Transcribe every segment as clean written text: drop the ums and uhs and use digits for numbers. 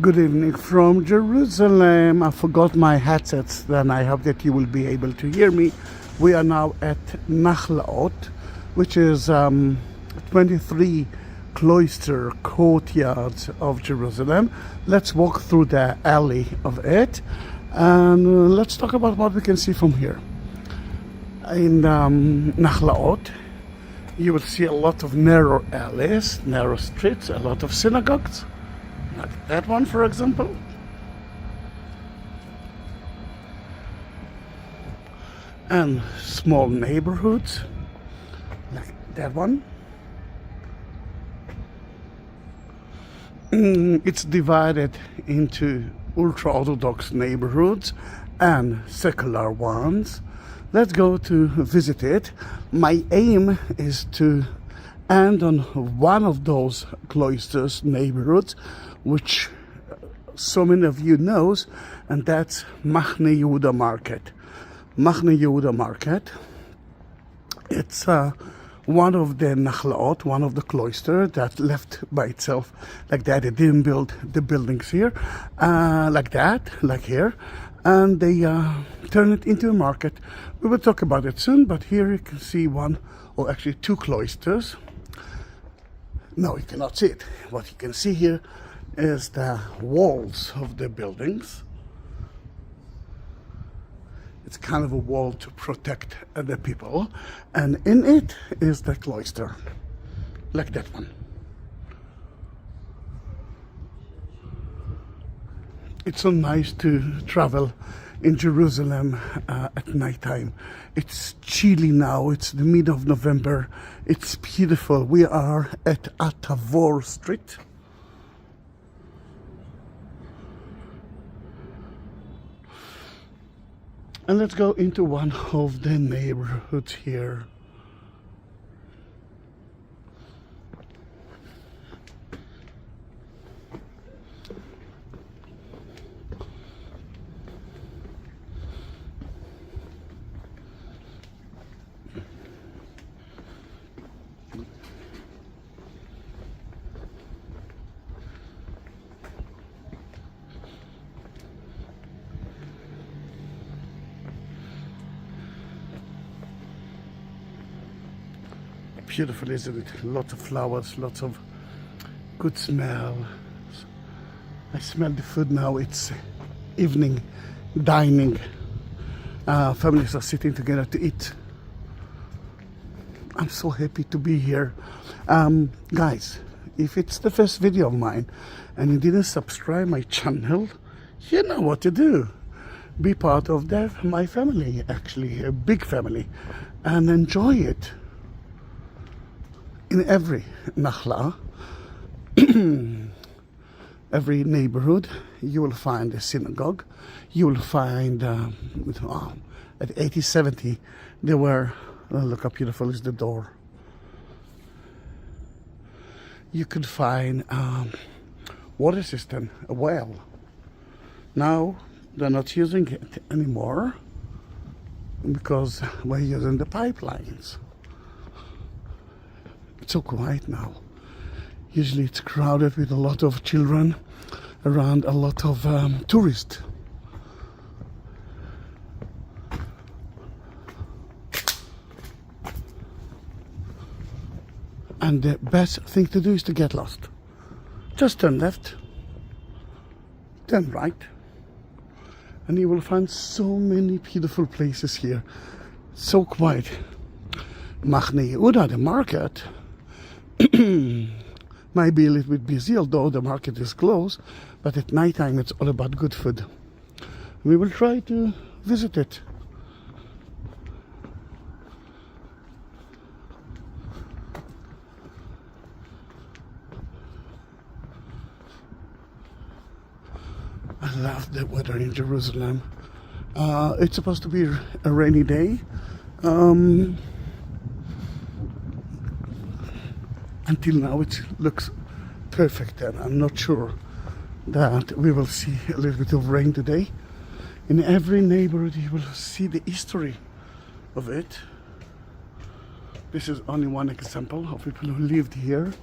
Good evening from Jerusalem. I forgot my headsets, then I hope that you will be able to hear me. We are now at Nachlaot, which is 23 cloister courtyards of Jerusalem. Let's walk through the alley of it and let's talk about what we can see from here. In Nachlaot, you will see a lot of narrow alleys, narrow streets, a lot of synagogues. Like that one, for example. And small neighborhoods, like that one. It's divided into ultra-Orthodox neighborhoods and secular ones. Let's go to visit it. My aim is to end on one of those cloisters neighborhoods, which so many of you knows, and that's Mahane Yehuda Market. Mahane Yehuda Market. It's one of the Naḥlaот, one of the cloister that left by itself like that. They didn't build the buildings here like that, like here, and they turn it into a market. We will talk about it soon, but here you can see one, or actually two cloisters. No, you cannot see it. What you can see here is the walls of the buildings. It's kind of a wall to protect the people, and in it is the cloister, like that one. It's so nice to travel in Jerusalem at night time. It's chilly now, it's the mid of November, it's beautiful. We are at Atavor Street. And let's go into one of the neighborhoods here. Beautiful, isn't it? Lots of flowers, lots of good smell. I smell the food now. It's evening dining. Families are sitting together to eat. I'm so happy to be here. Guys, if it's the first video of mine and you didn't subscribe my channel, you know what to do. Be part of my family, actually, a big family, and enjoy it. In every Naḥlaʻoth, every neighborhood, you will find a synagogue. You will find, at 80, 70, there were, look how beautiful is the door. You could find water system, a well. Now, they're not using it anymore because we're using the pipelines. It's so quiet now. Usually it's crowded with a lot of children around, a lot of tourists. And the best thing to do is to get lost. Just turn left, turn right, and you will find so many beautiful places here. So quiet. Mahane Yehuda, the market, might be a little bit busy, although the market is closed, but at night time it's all about good food. We will try to visit it. I love the weather in Jerusalem. It's supposed to be a rainy day. Until now it looks perfect, and I'm not sure that we will see a little bit of rain today. In every neighborhood you will see the history of it. This is only one example of people who lived here.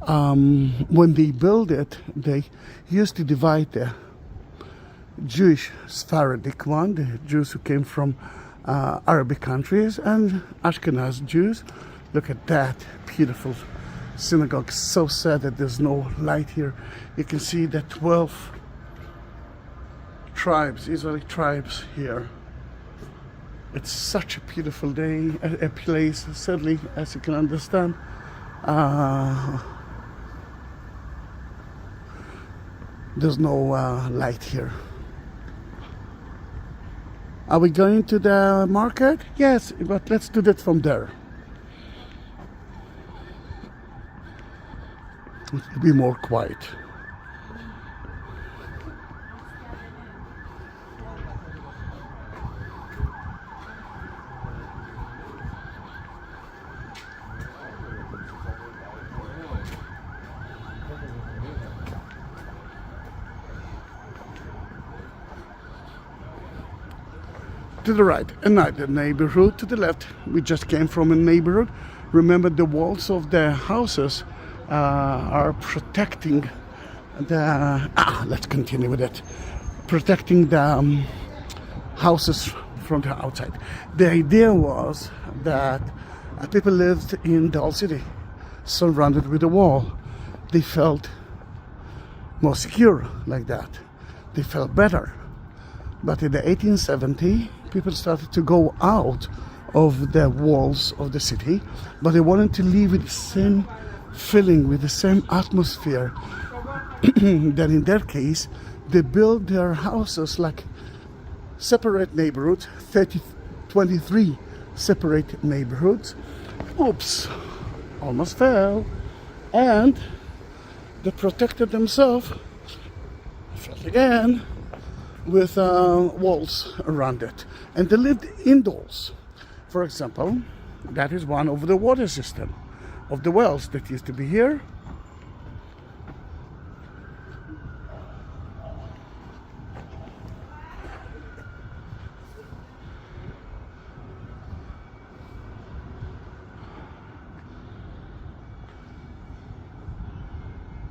when they built it, they used to divide the Jewish Sephardic one, the Jews who came from Arabic countries, and Ashkenaz Jews. Look at that beautiful synagogue. So sad that there's no light here. You can see the 12 tribes, Israeli tribes here. It's such a beautiful day, a place, certainly, as you can understand. There's no light here. Are we going to the market? Yes, but let's do that from there. It'll be more quiet. To the right, another neighborhood. To the left, we just came from a neighborhood. Remember, the walls of the houses are protecting the... let's continue with it. Protecting the houses from the outside. The idea was that people lived in the old city, surrounded with a wall. They felt more secure like that. They felt better. But in the 1870s, people started to go out of the walls of the city, but they wanted to live with the same feeling, with the same atmosphere. Then in their case, they built their houses like separate neighborhoods, 23 separate neighborhoods. Oops, almost fell. And they protected themselves, fell again, with walls around it. And they lived indoors. For example, that is one of the water system of the wells that used to be here.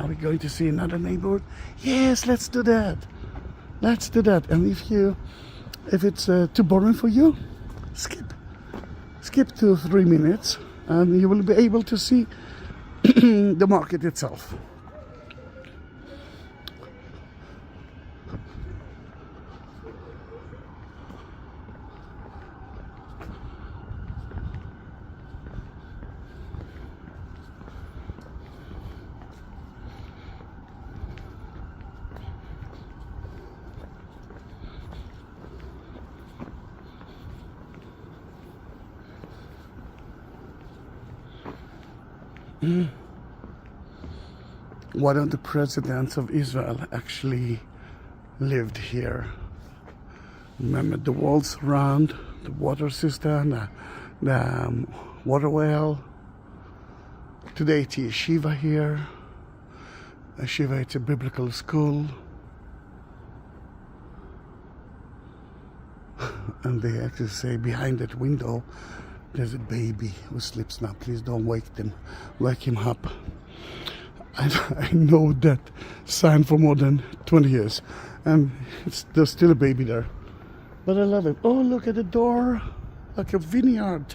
Are we going to see another neighborhood? Yes, let's do that. Let's do that. And if it's too boring for you, skip 2-3 minutes, and you will be able to see the market itself. One of the presidents of Israel actually lived here. Remember the walls around, the water system, the water well. Today it's a yeshiva here. A yeshiva, it's a biblical school. And they actually say behind that window there's a baby who sleeps now. Please don't wake him up. I know that sign for more than 20 years, and there's still a baby there. But I love it. Oh, look at the door, like a vineyard.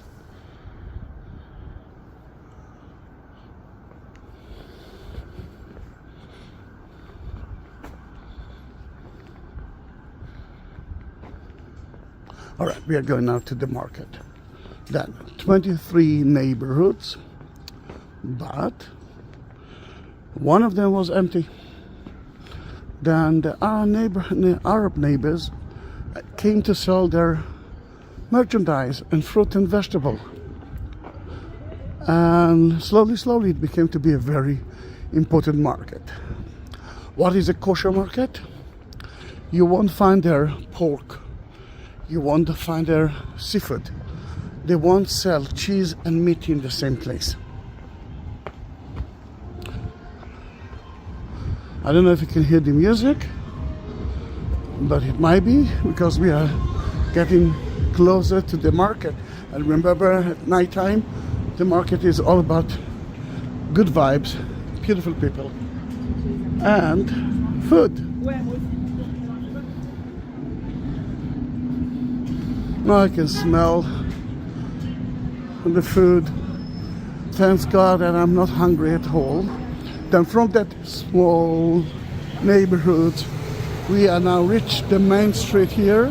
All right, we are going now to the market. Then 23 neighborhoods, but one of them was empty. Then the Arab neighbors came to sell their merchandise and fruit and vegetable. And slowly it became to be a very important market. What is a kosher market? You won't find their pork. You won't find their seafood. They won't sell cheese and meat in the same place. I don't know if you can hear the music, but it might be because we are getting closer to the market. And remember, at nighttime, the market is all about good vibes, beautiful people. And food. Now I can smell the food. Thanks God that I'm not hungry at all. Then from that small neighborhood, we are now reached the main street here.